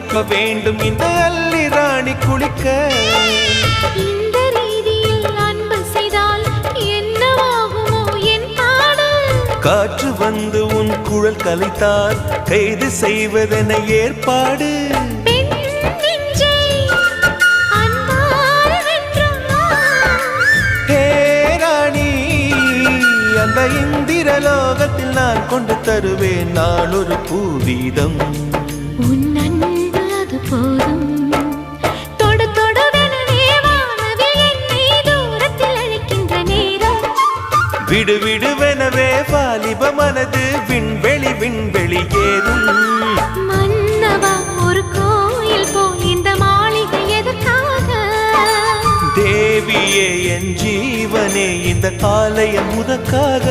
நிரப்ப வேண்டும் இந்த அல்லி ராணி குளிக்க. இந்த ரீதியில் அன்பு செய்தால் என்னவாகுமோ என் பாடு. காற்று வந்து உன் குழல் கலைத்தால் கைது செய்வதென ஏற்பாடு. பெண் நெஞ்சை அன்பால் வென்றார். ஹே ராணி, அந்த இந்திரலோகத்தில் நான் கொண்டு தருவேன் நான் ஒரு பூவீதம். உன் அன்பு அது போதும். தொடு தொடுவெனவே வானவில் என்னை தூரத்தில் அழைக்கின்ற நேரம். விடு விடுவெனவே வாலிப மனது விண்வெளி விண்வெளி ஏறும். மன்னவா ஒரு கோயில் போல் இந்த மாளிகை எதற்காக? தேவியே என் ஜீவனே இந்த ஆலயம் உனக்காக.